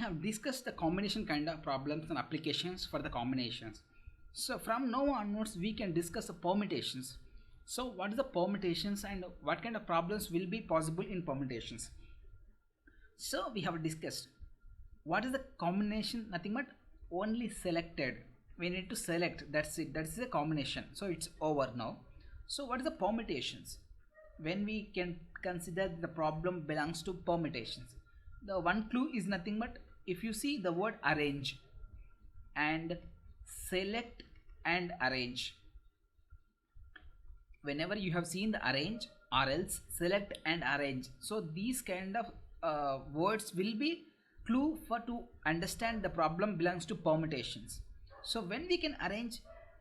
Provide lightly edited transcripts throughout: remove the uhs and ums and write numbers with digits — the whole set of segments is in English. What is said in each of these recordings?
have discussed the combination kind of problems and applications for the combinations. So from now onwards we can discuss the permutations. So what is the permutations and what kind of problems will be possible in permutations? So we have discussed what is the combination, nothing but only selected. We need to select, that's it, that's a combination, so it's over now. So what is the permutations? When we can consider the problem belongs to permutations, the one clue is nothing but if you see the word arrange and select and arrange, whenever you have seen the arrange or else select and arrange, so these kind of words will be clue for to understand the problem belongs to permutations. So when we can arrange,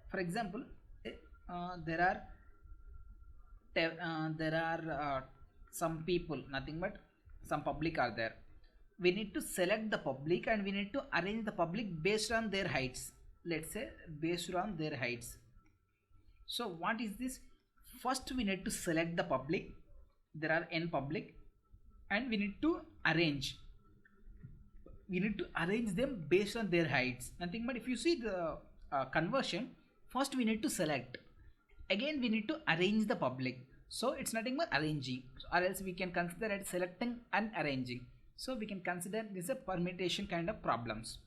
for example, there are some people, nothing but some public are there. We need to select the public and we need to arrange the public based on their heights. Let's say based on their heights. So what is this? First we need to select the public. There are n public and we need to arrange. We need to arrange them based on their heights, nothing but if you see the conversion, first we need to select, again we need to arrange the public, so it's nothing but arranging, or else we can consider it selecting and arranging. So we can consider this a permutation kind of problems.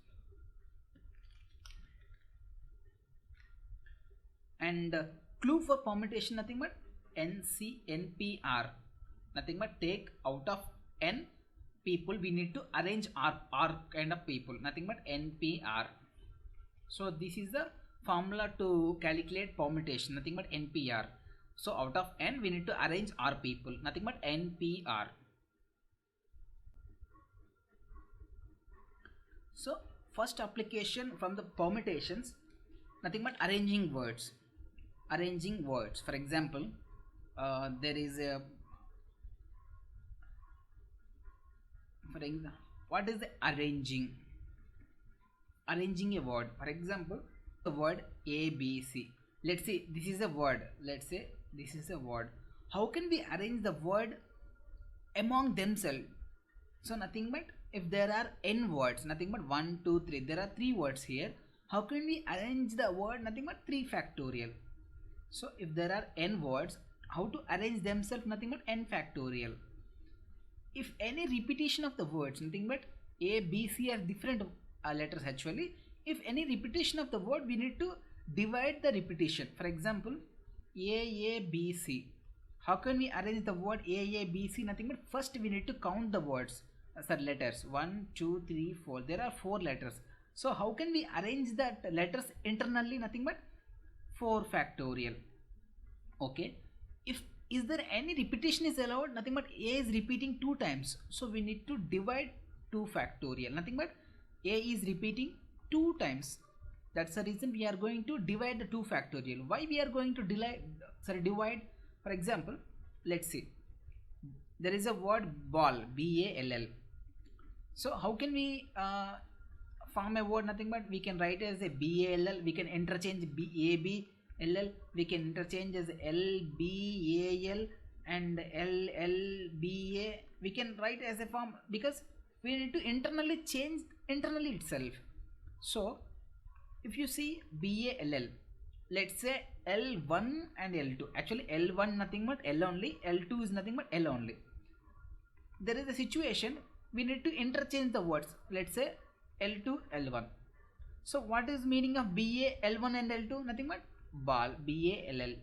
And clue for permutation, nothing but NCNPR, nothing but take out of n people we need to arrange r kind of people, nothing but NPR. So this is the formula to calculate permutation, nothing but NPR. So out of n we need to arrange r people, nothing but NPR. So first application from the permutations, nothing but arranging words. Arranging words, for example, there is a, for example, what is the arranging? Arranging a word, for example, the word ABC. Let's say this is a word. Let's say this is a word. How can we arrange the word among themselves? So nothing but if there are n words, nothing but 1, 2, 3. There are 3 words here. How can we arrange the word? Nothing but 3 factorial. So if there are n words, how to arrange themselves? Nothing but n factorial. If any repetition of the words, nothing but A, B, C are different letters actually. If any repetition of the word, we need to divide the repetition. For example, A, B, C. How can we arrange the word A, B, C? Nothing but first we need to count the words, letters. 1, 2, 3, 4. There are 4 letters. So how can we arrange that letters internally? Nothing but 4 factorial. Okay. If is there any repetition is allowed, nothing but A is repeating 2 times, so we need to divide 2 factorial, nothing but A is repeating 2 times, that's the reason we are going to divide the 2 factorial. Why we are going to divide? For example, let's see, there is a word ball, BALL. So how can we form a word? Nothing but we can write as a BALL, we can interchange BAB LL, we can interchange as LBAL and LLBA, we can write as a form because we need to internally change internally itself. So if you see BALL, let's say L1 and L2, actually L1 nothing but L only, L2 is nothing but L only. There is a situation we need to interchange the words, let's say L2 L1. So what is meaning of BA L1 and L2? Nothing but ball, BALL.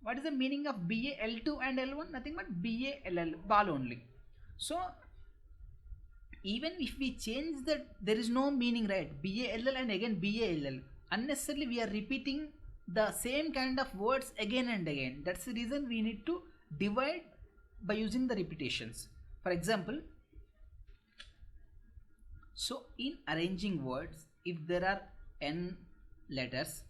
What is the meaning of BAL2 and L1? Nothing but BALL, ball only. So even if we change that, there is no meaning, right? BALL and again BALL. Unnecessarily we are repeating the same kind of words again and again. That's the reason we need to divide by using the repetitions. For example, so in arranging words, if there are n letters,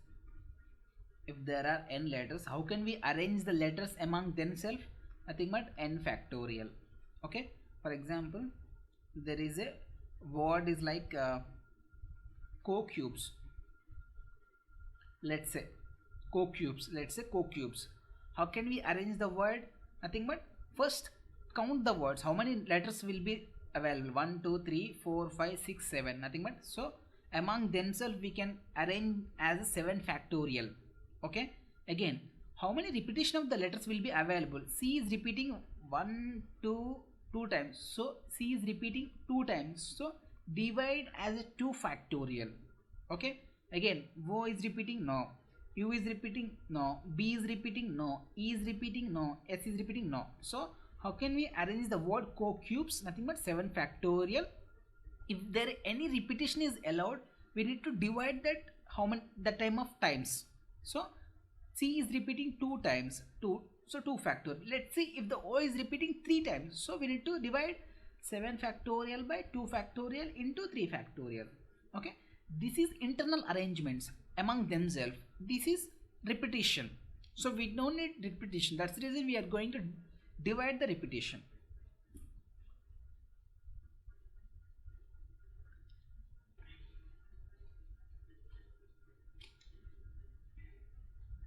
how can we arrange the letters among themselves? Nothing but n factorial. Okay, for example, there is a word is like co-cubes. Let's say co-cubes. How can we arrange the word? Nothing but first count the words, how many letters will be available 1 2 3 4 5 6 7, nothing but, so among themselves we can arrange as a 7 factorial. Okay, again, how many repetition of the letters will be available? C is repeating 1 2 2 times, so C is repeating 2 times, so divide as a 2 factorial. Okay, again, O is repeating, no. U is repeating, no. B is repeating, no. E is repeating, no. S is repeating, no. So how can we arrange the word co-cubes? Nothing but 7 factorial. If there any repetition is allowed, we need to divide that how many the time of times. So C is repeating 2 times, 2, so 2 factorial. Let's see if the O is repeating 3 times, so we need to divide 7 factorial by 2 factorial into 3 factorial. Okay, this is internal arrangements among themselves. This is repetition, so we don't need repetition. That's the reason we are going to divide the repetition.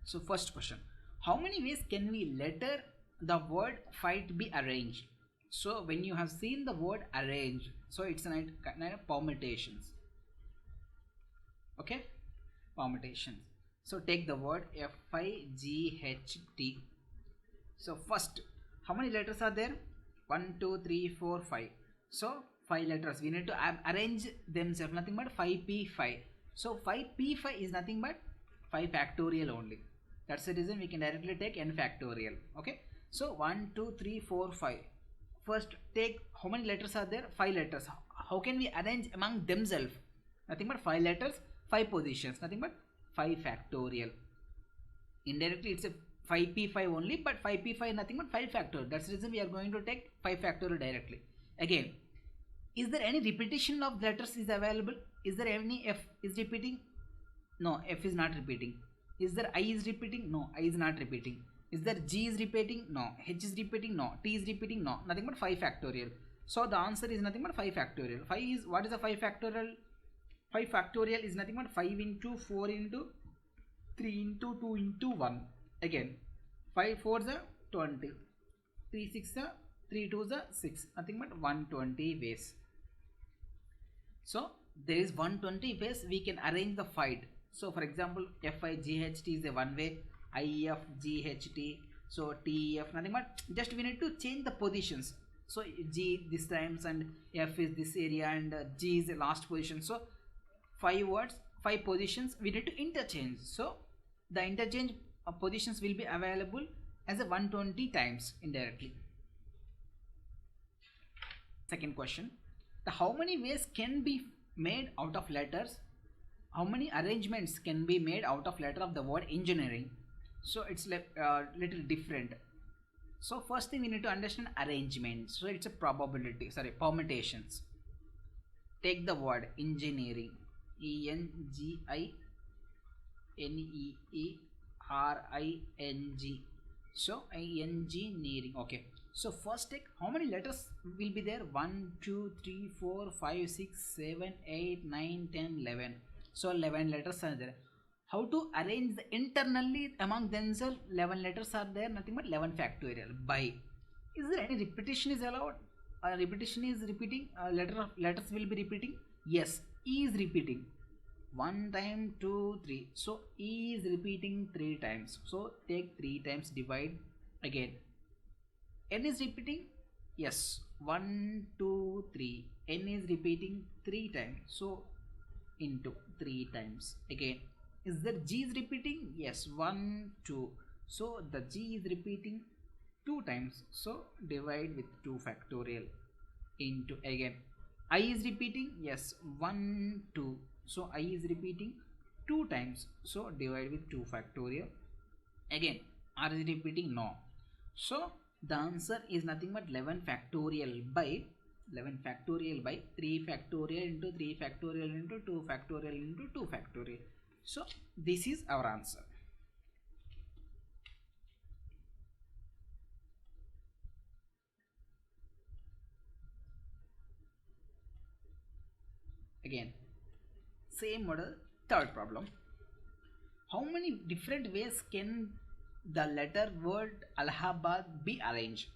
So first question, how many ways can we letter the word fight be arranged? So when you have seen the word arrange, so it's a kind of permutations. Okay, permutations. So take the word FIGHT. So first, how many letters are there? 1 2 3 4 5. So 5 letters, we need to arrange themselves, nothing but 5p5. So 5p5 is nothing but 5 factorial only. That's the reason we can directly take n factorial. Okay, so 1 2 3 4 5. First take, how many letters are there? 5 letters. How can we arrange among themselves? Nothing but 5 letters, 5 positions, nothing but 5 factorial. Indirectly it's a 5p5 only, but 5p5 nothing but 5 factorial. That's the reason we are going to take 5 factorial directly. Again, is there any repetition of letters is available? Is there any F is repeating? No, F is not repeating. Is there I is repeating? No, I is not repeating. Is there G is repeating? No. H is repeating? No. T is repeating? No. Nothing but 5 factorial. So the answer is nothing but 5 factorial. 5 is, what is the 5 factorial? 5 factorial is nothing but 5 into 4 into 3 into 2 into 1. Again, 5 4 is 20. 3 6 is 3 2 is 6. Nothing but 120 ways. So there is 120 ways we can arrange the fight. So for example, FIGHT is a one way, IFGHT, so TF, nothing but just we need to change the positions. So G this times and F is this area and G is the last position. So 5 words, 5 positions we need to interchange. So the interchange positions will be available as a 120 times indirectly. Second question, the how many ways can be made out of letters? How many arrangements can be made out of letter of the word engineering? So it's little different. So first thing we need to understand arrangement. So it's a probability, sorry, permutations. Take the word engineering, ENGINEERING. So engineering. Okay, so first take, how many letters will be there? 1 2 3 4 5 6 7 8 9 10 11. So 11 letters are there. How to arrange the internally among themselves? 11 letters are there, nothing but 11 factorial by. Is there any repetition is allowed? Repetition is repeating, letters will be repeating. Yes, E is repeating 1 time 2 3, so E is repeating 3 times, so take 3 times, divide. Again, N is repeating, yes, 1 2 3, N is repeating 3 times, so into 3 times. Again, is there G is repeating? Yes, 1 2, so the G is repeating 2 times, so divide with 2 factorial into. Again, I is repeating, yes, 1 2, so I is repeating 2 times, so divide with 2 factorial. Again, R is repeating, no, so the answer is nothing but 11 factorial by 11 factorial by 3 factorial into 3 factorial into 2 factorial into 2 factorial. So this is our answer. Again, same model, third problem. How many different ways can the letter word Allahabad be arranged?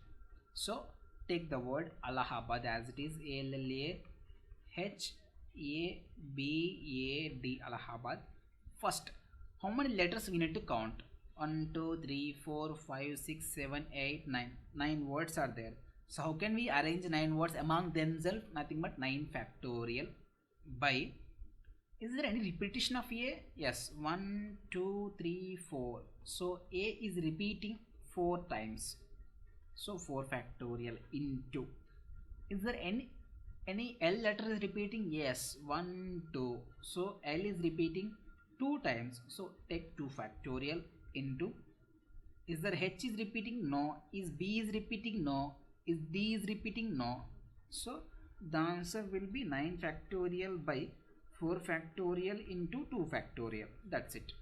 So take the word Allahabad as it is, ALLAHABAD, Allahabad. First, how many letters we need to count? 1 2 3 4 5 6 7 8 9. 9 words are there. So how can we arrange 9 words among themselves? Nothing but 9 factorial by, is there any repetition of A? Yes, 1 2 3 4. So A is repeating 4 times, so 4 factorial into, is there any L letter is repeating? Yes, 1 2. So L is repeating 2 times, so take 2 factorial into, is there H is repeating? No. Is B is repeating? No. Is D is repeating? No. So the answer will be 9 factorial by 4 factorial into 2 factorial. That's it.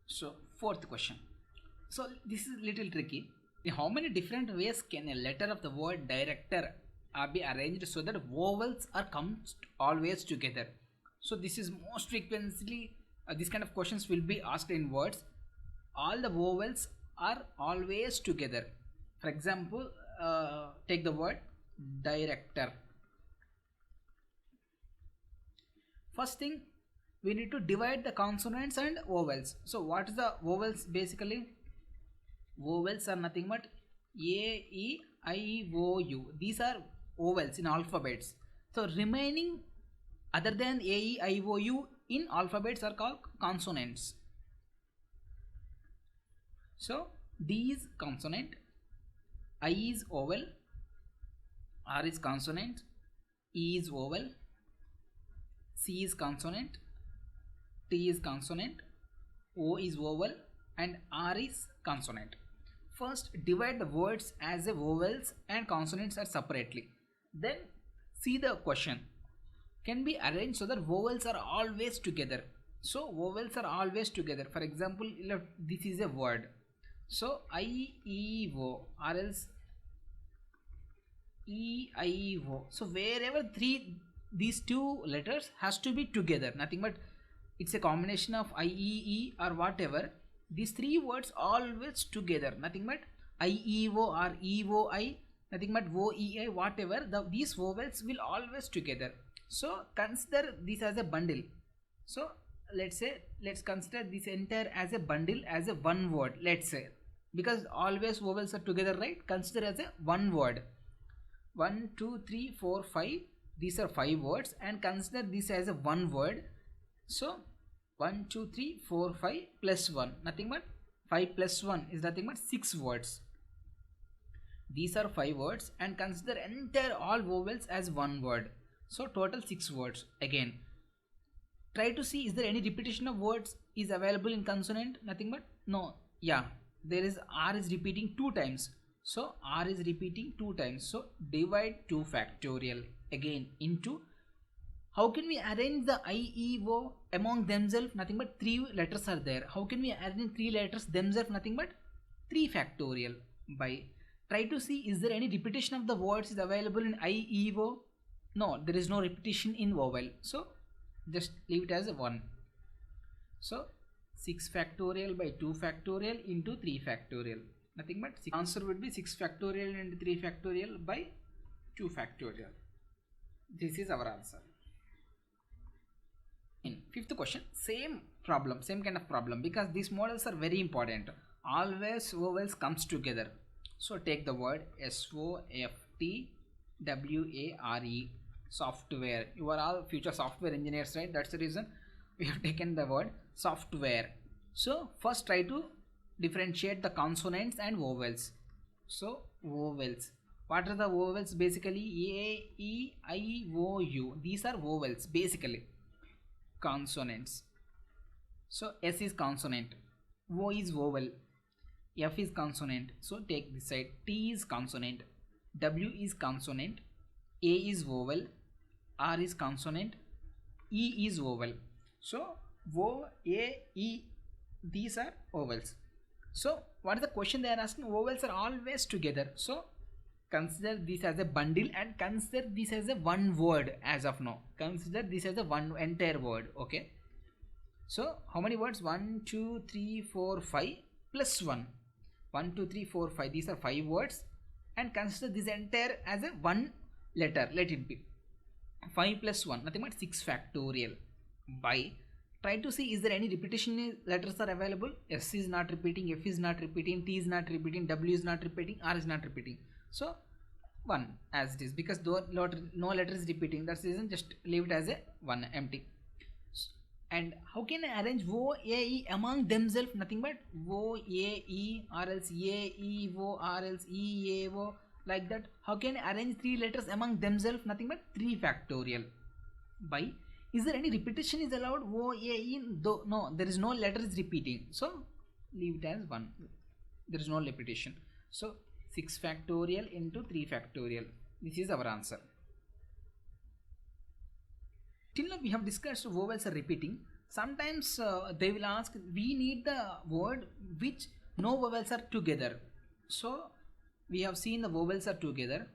So fourth question. So this is little tricky. In how many different ways can a letter of the word director be arranged so that vowels are comes always together? So this is most frequently this kind of questions will be asked in words. All the vowels are always together. For example, take the word director. First thing, we need to divide the consonants and vowels. So what is the vowels basically? Vowels are nothing but A, E, I, O, U. These are vowels in alphabets. So remaining other than A, E, I, O, U in alphabets are called consonants. So D is consonant, I is vowel, R is consonant, E is vowel, C is consonant, T is consonant, O is vowel, and R is consonant. First, divide the words as a vowels and consonants are separately. Then see the question. Can be arranged so that vowels are always together. So vowels are always together. For example, this is a word. So I, E, O, or else E, I, O. So wherever these two letters has to be together. Nothing but it's a combination of I, E, or whatever. These 3 words always together. Nothing but I, E, O or E, O, I. Nothing but O, E, I, whatever. These vowels will always together. So consider this as a bundle. So let's consider this entire as a bundle, as a one word, let's say, because always vowels are together, right? Consider as a one word. 1 2 3 4 5, these are 5 words, and consider this as a one word. So 1 2 3 4 5 plus 1, nothing but 5 plus 1 is nothing but 6 words. These are 5 words, and consider entire all vowels as one word. So total 6 words. Again, try to see, is there any repetition of words is available in consonant? Nothing but no. Yeah, there is. R is repeating 2 times. So R is repeating 2 times. So divide 2 factorial again into, how can we arrange the I, E, O among themselves? Nothing but 3 letters are there. How can we arrange 3 letters themselves? Nothing but 3 factorial by, try to see, is there any repetition of the words is available in I, E, O? No, there is no repetition in vowel. So just leave it as a 1. So 6 factorial by 2 factorial into 3 factorial. Nothing but answer would be 6 factorial into 3 factorial by 2 factorial. This is our answer. In 5th question, same problem, same kind of problem, because these models are very important. Always vowels comes together. So take the word SOFTWARE, software. You are all future software engineers, right? That's the reason we have taken the word software. So first try to differentiate the consonants and vowels. So vowels, what are the vowels basically? A, E, I, O, U. These are vowels basically. Consonants, so S is consonant, O is vowel, F is consonant. So take this side. T is consonant, W is consonant, A is vowel, R is consonant, E is vowel. So O, A, E, these are vowels. So what is the question they are asking? Vowels are always together. So consider this as a bundle and consider this as a one word as of now. Consider this as a one entire word. Okay. So how many words? 1 2 3 4 5 plus 1. 1 2 3 4 5, these are 5 words, and consider this entire as a one letter. Let it be 5 plus 1, nothing but 6 factorial, by try to see is there any repetition in letters are available. S is not repeating, F is not repeating, T is not repeating, W is not repeating, R is not repeating. So 1 as it is, because no letter is repeating, that's the reason just leave it as a 1 empty. And how can I arrange O, A, E among themselves? Nothing but O, A, E, or else A, E, O, or else E, A, O, like that. How can I arrange 3 letters among themselves? Nothing but 3 factorial, by is there any repetition is allowed? O, A, E, no, there is no letter is repeating, so leave it as 1, there is no repetition. So 6 factorial into 3 factorial, this is our answer. Till now we have discussed vowels are repeating. Sometimes they will ask, we need the word which no vowels are together. So we have seen the vowels are together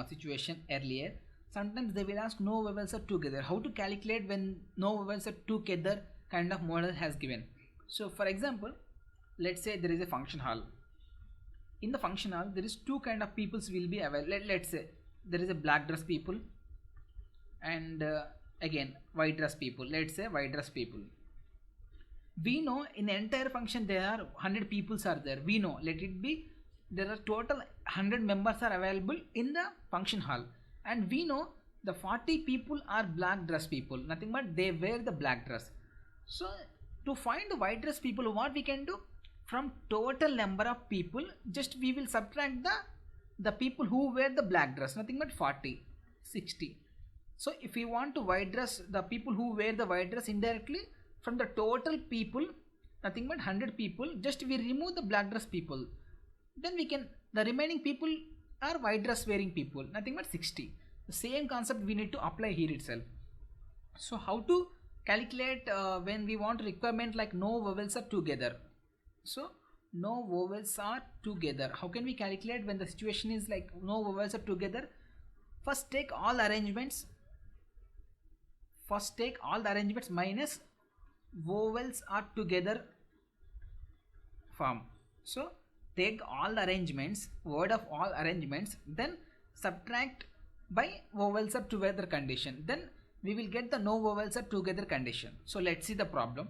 situation earlier. Sometimes they will ask no vowels are together. How to calculate when no vowels are together kind of model has given. So for example, let's say there is a function hall. In the function hall there is 2 kind of peoples will be available. Let's say there is a black dress people and again white dress people. Let's say white dress people. We know in the entire function there are 100 peoples are there. We know, let it be, there are total 100 members are available in the function hall, and we know the 40 people are black dress people, nothing but they wear the black dress. So to find the white dress people, what we can do, from total number of people just we will subtract the people who wear the black dress, nothing but 40, 60. So if we want to white dress the people who wear the white dress, indirectly from the total people, nothing but 100 people, just we remove the black dress people, then we can, the remaining people are white dress wearing people, nothing but 60. The same concept we need to apply here itself. So how to calculate when we want requirement like no vowels are together? So no vowels are together, how can we calculate when the situation is like no vowels are together? First take all arrangements, minus vowels are together form. So take all the arrangements, word of all arrangements, then subtract by vowels are together condition, then we will get the no vowels are together condition. So let's see the problem.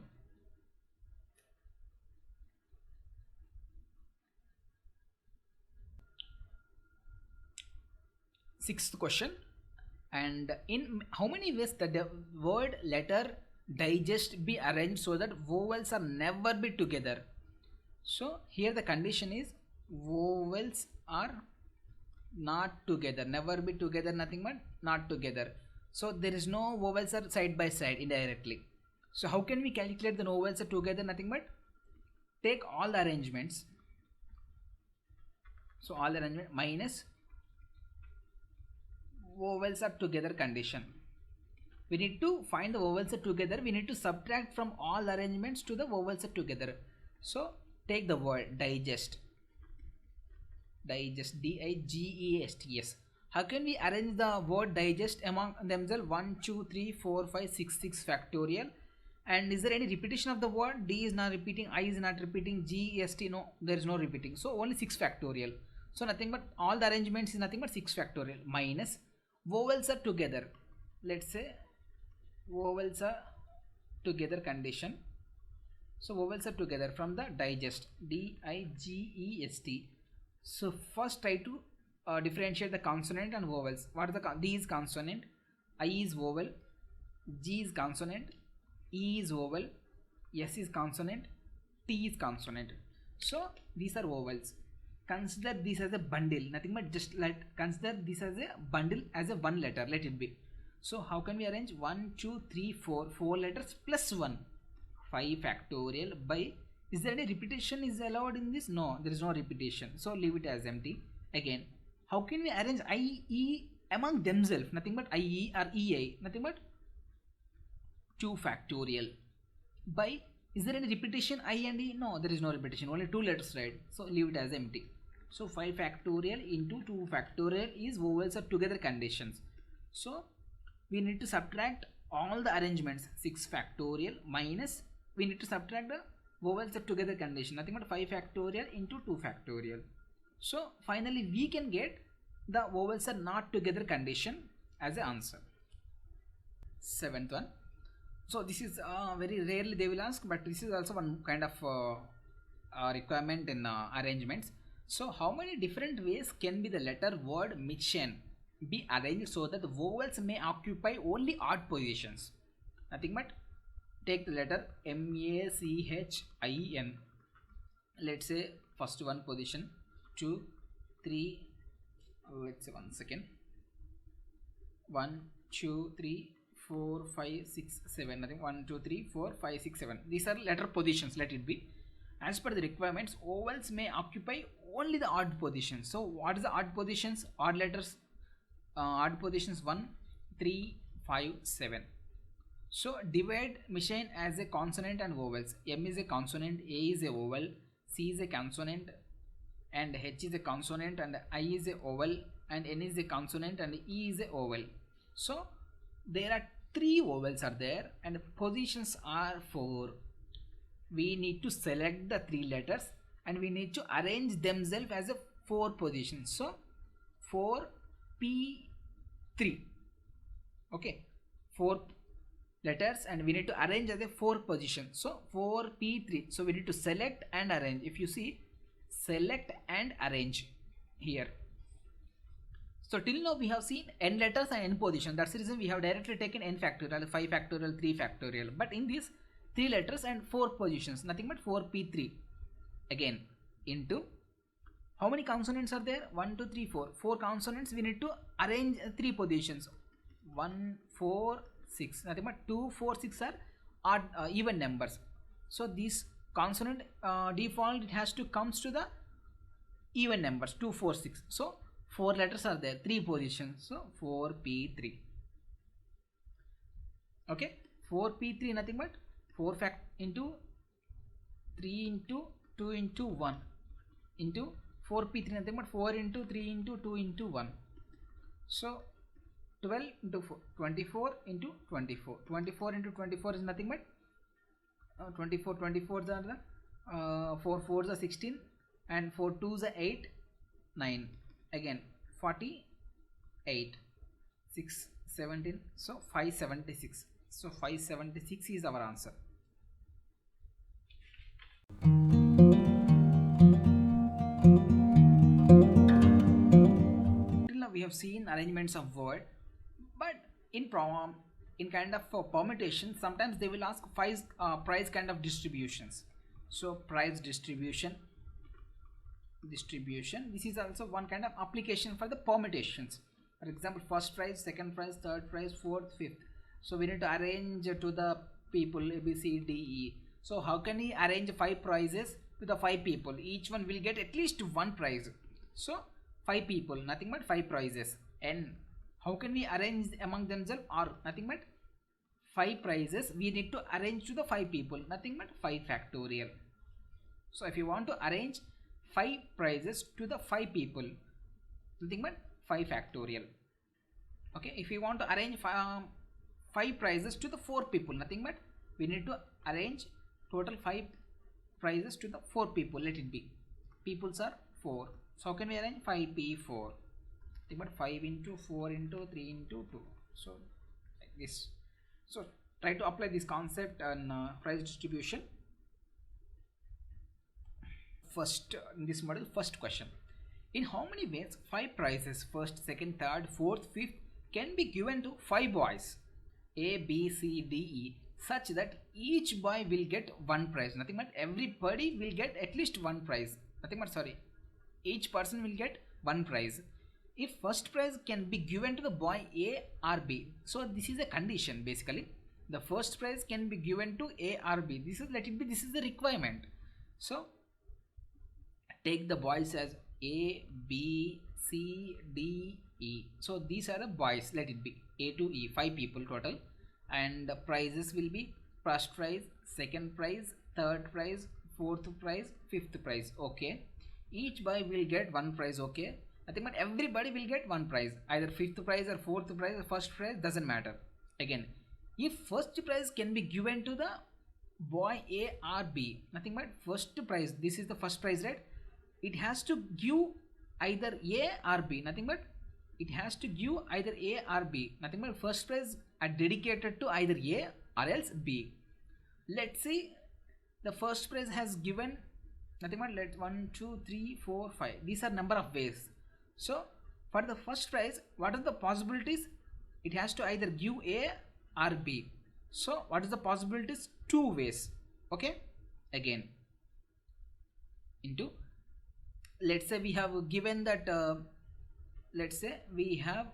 Sixth question, and in how many ways the word letter digest be arranged so that vowels are never be together? So here the condition is vowels are not together, never be together, nothing but not together. So there is no vowels are side by side indirectly. So how can we calculate the no vowels are together? Nothing but take all the arrangements. So all the arrangement minus vowels are together condition. We need to find the vowels are together, we need to subtract from all arrangements to the vowels are together. So take the word digest, D-I-G-E-S-T-S. How can we arrange the word digest among themselves? 1 2 3 4 5 6 6 factorial. And is there any repetition of the word? D is not repeating, I is not repeating, G, S, T, no, there is no repeating, so only 6 factorial. So nothing but all the arrangements is nothing but 6 factorial minus vowels are together. Let's say vowels are together condition. So vowels are together from the digest, D-I-G-E-S-T. So first try to differentiate the consonant and vowels. What is the D is consonant, I is vowel, G is consonant, E is vowel, S is consonant, T is consonant. So these are vowels. Consider this as a bundle, nothing but just like consider this as a bundle as a one letter, let it be. So how can we arrange 1 2 3 4 letters plus 1, 5 factorial by, is there any repetition is allowed in this? No, there is no repetition, so leave it as empty. Again, how can we arrange I, E among themselves? Nothing but I, E or EI, nothing but 2 factorial by, is there any repetition I and E? No, there is no repetition, only 2 letters, right? So leave it as empty. So 5 factorial into 2 factorial is vowels are together conditions. So we need to subtract all the arrangements, 6 factorial minus, we need to subtract the vowels are together condition, nothing but 5 factorial into 2 factorial. So finally we can get the vowels are not together condition as an answer. Seventh one. So this is very rarely they will ask, but this is also one kind of requirement in arrangements. So how many different ways can be the letter word mission be arranged so that the vowels may occupy only odd positions? Nothing but take the letter MACHIN. Let's say first one position, 2, 3. Let's say 1 second. 1, 2, 3, 4, 5, 6, 7. Nothing. 1, 2, 3, 4, 5, 6, 7. These are letter positions. Let it be. As per the requirements, vowels may occupy only the odd positions. So what is the odd positions? Odd letters. Odd positions 1, 3, 5, 7. So divide machine as a consonant and vowels. M is a consonant, A is a vowel, C is a consonant, and H is a consonant, and I is a vowel, and N is a consonant, and E is a vowel. So there are 3 vowels are there and positions are 4. We need to select the 3 letters and we need to arrange themselves as a 4 positions. So 4P3. Okay, 4 letters and we need to arrange as a 4 position. So 4P3. So we need to select and arrange. If you see, select and arrange here. So till now we have seen n letters and n position. That's the reason we have directly taken n factorial, 5 factorial, 3 factorial. But in this 3 letters and 4 positions, nothing but 4P3. Again, into how many consonants are there? 1, 2, 3, 4. 4 consonants. We need to arrange 3 positions. 1, 4, 6. Nothing but 2, 4, 6 are odd even numbers. So this consonant default it has to comes to the even numbers 2, 4, 6. So 4 letters are there, 3 positions. So 4P3. Okay, 4P3 nothing but 4 fact into 3 into 2 into 1 into 4P3 nothing but 4 into 3 into 2 into 1. So 12 into 4, 24 into 24. 24 into 24 is nothing but 24 are the 4 4s are 16 and 4 2s are 8, 9. Again 48, 6, 17. So 576. So 576 is our answer. Till now we have seen arrangements of word, but in kind of permutation sometimes they will ask price kind of distributions. So price distribution, this is also one kind of application for the permutations. For example, first prize, second prize, third prize, fourth, fifth. So we need to arrange to the people A, B, C, D, E. So how can we arrange 5 prizes to the 5 people? Each one will get at least 1 prize. So 5 people, nothing but 5 prizes. And how can we arrange among themselves? Or nothing but 5 prizes we need to arrange to the 5 people, nothing but 5 factorial. So if you want to arrange 5 prizes to the 5 people, nothing but 5 factorial. Okay, if you want to arrange 5 prizes to the 4 people, nothing but we need to arrange total 5 prizes to the 4 people. Let it be, peoples are 4. So how can we arrange 5P4? Nothing but 5 into 4 into 3 into 2. So like this. So try to apply this concept on price distribution. First in this model, first question: in how many ways 5 prizes, first, second, third, fourth, fifth, can be given to 5 boys A, B, C, D, E, such that each boy will get 1 prize? Nothing but everybody will get at least 1 prize. Nothing but each person will get 1 prize. If first prize can be given to the boy A or B, so this is a condition. Basically the first prize can be given to A or B. This is, let it be, this is the requirement. So take the boys as A, B, C, D, E. So these are the boys. Let it be A to E, 5 people total, and the prizes will be first prize, second prize, third prize, fourth prize, fifth prize. Okay, each boy will get 1 prize. Okay, nothing but everybody will get 1 prize, either fifth prize or fourth prize or first prize, doesn't matter. Again, if first prize can be given to the boy A or B, nothing but first prize. This is the first prize, right? It has to give either A or B, nothing but it has to give either A or B, nothing but first prize are dedicated to either A or else B. Let's see, the first prize has given nothing but let 1 2 3 4 5, these are number of ways. So for the first prize, what are the possibilities? It has to either give A or B. So what is the possibilities? Two ways. Okay, again into, let's say we have given that let's say we have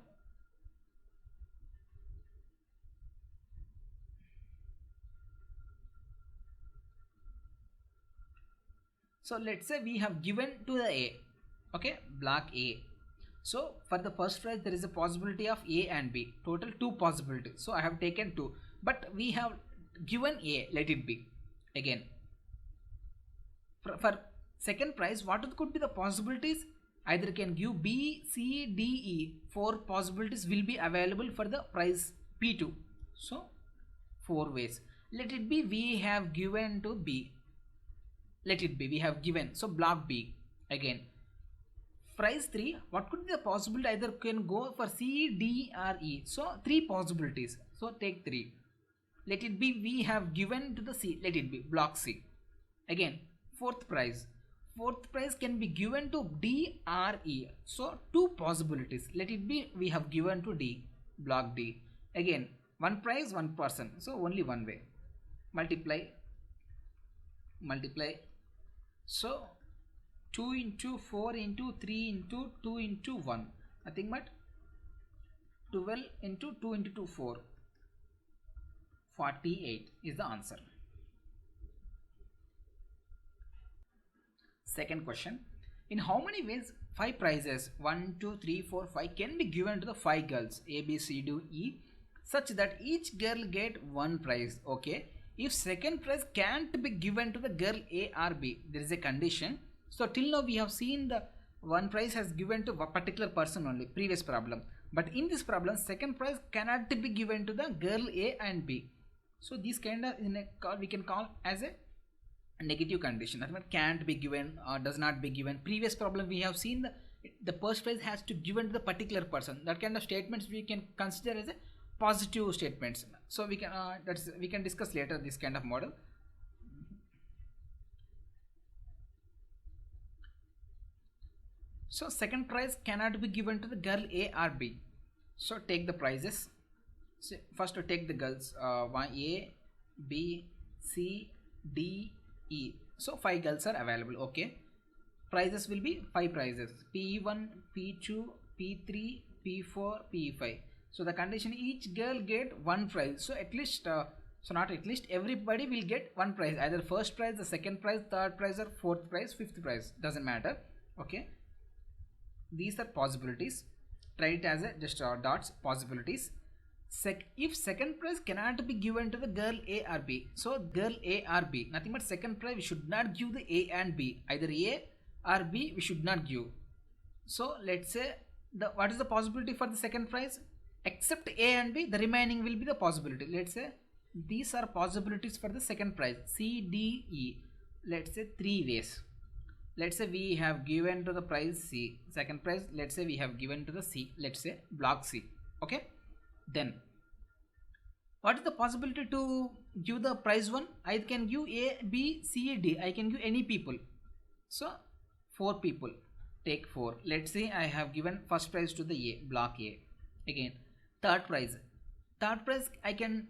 so let's say we have given to the A, okay, block A. So for the first prize there is a possibility of A and B, total two possibilities. So I have taken two, but we have given A, let it be. Again for second prize, what could be the possibilities? Either can give B, C, D, E. Four possibilities will be available for the prize P2. So four ways. Let it be we have given to B. Let it be we have given. So block B. Again prize 3, what could be the possibility? Either can go for C, D or E. So three possibilities. So take 3. Let it be we have given to the C. Let it be block C. Again fourth prize. Fourth prize can be given to D or E. So two possibilities. Let it be we have given to D. Block D. Again one prize, one person. So only one way. Multiply. So 2 into 4 into 3 into 2 into 1. Nothing but 12 into 2 into 2, 4. 48 is the answer. Second question. In how many ways 5 prizes 1, 2, 3, 4, 5 can be given to the 5 girls A, B, C, D, E such that each girl get one prize? Okay. If second prize can't be given to the girl A or B, there is a condition. So till now we have seen the one prize has given to a particular person only, previous problem. But in this problem, second prize cannot be given to the girl A and B. So this kind of we can call as a negative condition. That means can't be given or does not be given. Previous problem we have seen the first prize has to given to the particular person. That kind of statements we can consider as a positive statements. So we can we can discuss later this kind of model. So second prize cannot be given to the girl A or B. So take the prizes. So first to take the girls A, B, C, D, E. So 5 girls are available. Okay. Prizes will be 5 prizes. P1, P2, P3, P4, P5. So the condition each girl get one prize. So at least so not at least, everybody will get one prize. Either first prize, the second prize, third prize or fourth prize, fifth prize. Doesn't matter. Okay. These are possibilities. Try it as a just dots possibilities. If second prize cannot be given to the girl A or B, so girl A or B, nothing but second prize we should not give the A and B. Either A or B we should not give. So let's say what is the possibility for the second prize? Except A and B, the remaining will be the possibility. Let's say these are possibilities for the second prize. C, D, E. Let's say 3 ways. Let's say we have given to the prize C. Second prize, let's say we have given to the C. Let's say block C. Okay. Then what is the possibility to give the prize 1? I can give A, B, C, D. I can give any people. So 4 people. Take 4. Let's say I have given first prize to the A, block A. Again third prize. Third prize I can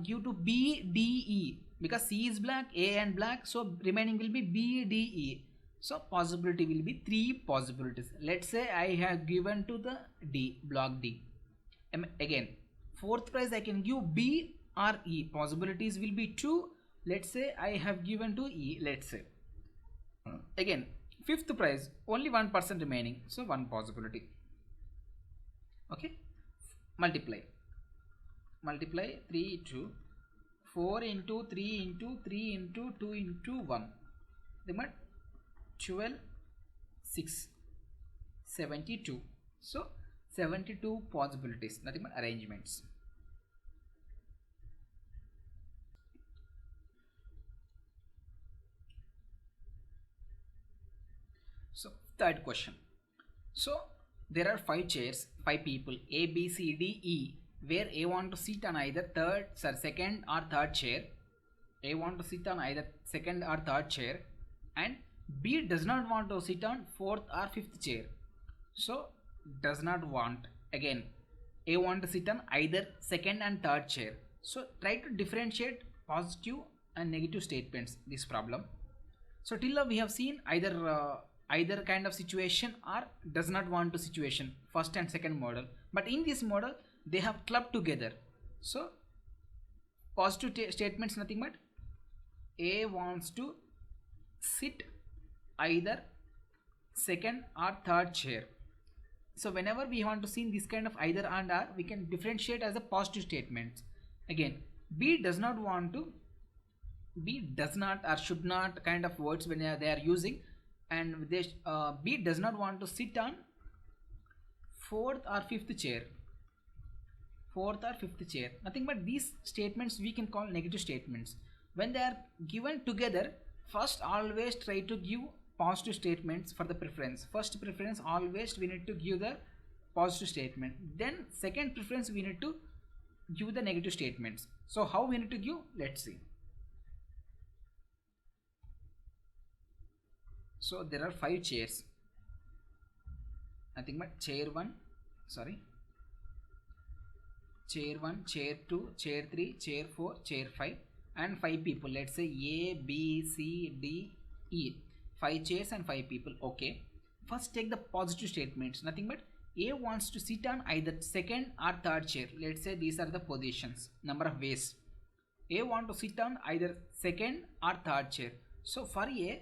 give to B, D, E, because C is black, A and black. So remaining will be B, D, E. So possibility will be 3 possibilities. Let's say I have given to the D, block D. Again fourth prize I can give B or E. Possibilities will be 2. Let's say I have given to E. Let's say again fifth prize only 1% remaining. So 1 possibility. Okay. Multiply 3 into 4 into 3 into 3 into 2 into 1. Remember 12, 6, 72. So 72 possibilities, nothing but arrangements. So third question. So there are 5 chairs, 5 people, A, B, C, D, E, where A want to sit on either second or third chair. A want to sit on either second or third chair, and B does not want to sit on fourth or fifth chair. So does not want, again A want to sit on either second and third chair. So try to differentiate positive and negative statements this problem. So till now we have seen either kind of situation or does not want to situation, first and second model, but in this model they have clubbed together. So positive statements nothing but A wants to sit either second or third chair. So whenever we want to see this kind of either and or, we can differentiate as a positive statement. Again, B does not want to, B does not or should not kind of words when they are using, and they B does not want to sit on fourth or fifth chair. Fourth or fifth chair, nothing but these statements we can call negative statements. When they are given together, first always try to give positive statements for the preference. First preference always we need to give the positive statement, then second preference we need to give the negative statements. So how we need to give, let's see. So there are 5 chairs, nothing but chair 1, chair 1, chair 2, chair 3, chair 4, chair 5, and 5 people. Let's say A, B, C, D, E. 5 chairs and 5 people. Okay. First take the positive statements. Nothing but A wants to sit on either second or third chair. Let's say these are the positions, number of ways. A want to sit on either second or third chair. So for A,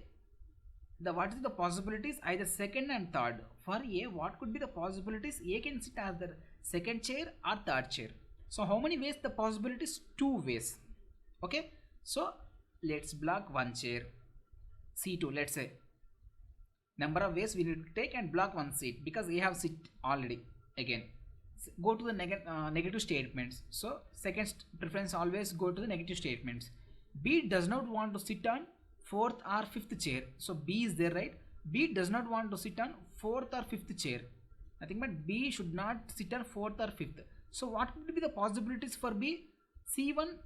what is the possibilities? Either second and third. For A, what could be the possibilities? A can sit either second chair or third chair. So how many ways the possibilities? 2 ways. Okay. So let's block 1 chair. C2, let's say number of ways we need to take and block 1 seat because we have seat already. Again, go to the negative statements. So second preference always go to the negative statements. B does not want to sit on fourth or fifth chair. So B is there, right? B does not want to sit on fourth or fifth chair. Nothing but B should not sit on fourth or fifth. So what would be the possibilities for B? C1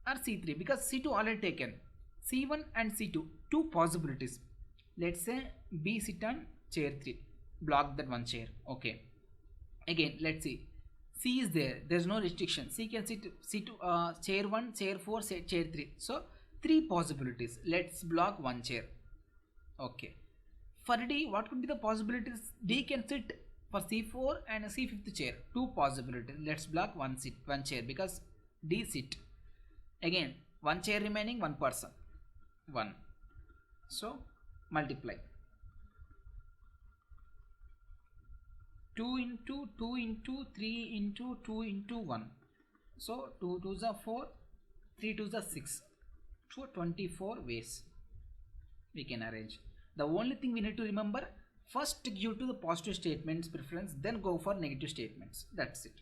or C3, because C2 already taken. C1 and C2, 2 possibilities. Let's say B sit on chair 3, block that 1 chair. Okay. Again, let's see. C is there. There's no restriction. C can sit C2, chair 1, chair 4, chair 3. So 3 possibilities. Let's block 1 chair. Okay. For D, what could be the possibilities? D can sit for C4 and C5th chair. 2 possibilities. Let's block 1 chair because D sit. Again, 1 chair remaining, 1 person. 1. So multiply 2 into 2 into 3 into 2 into 1. So 2 2s are 4, 3 2s are 6. So 24 ways we can arrange. The only thing we need to remember, first give to the positive statements preference, then go for negative statements. That's it.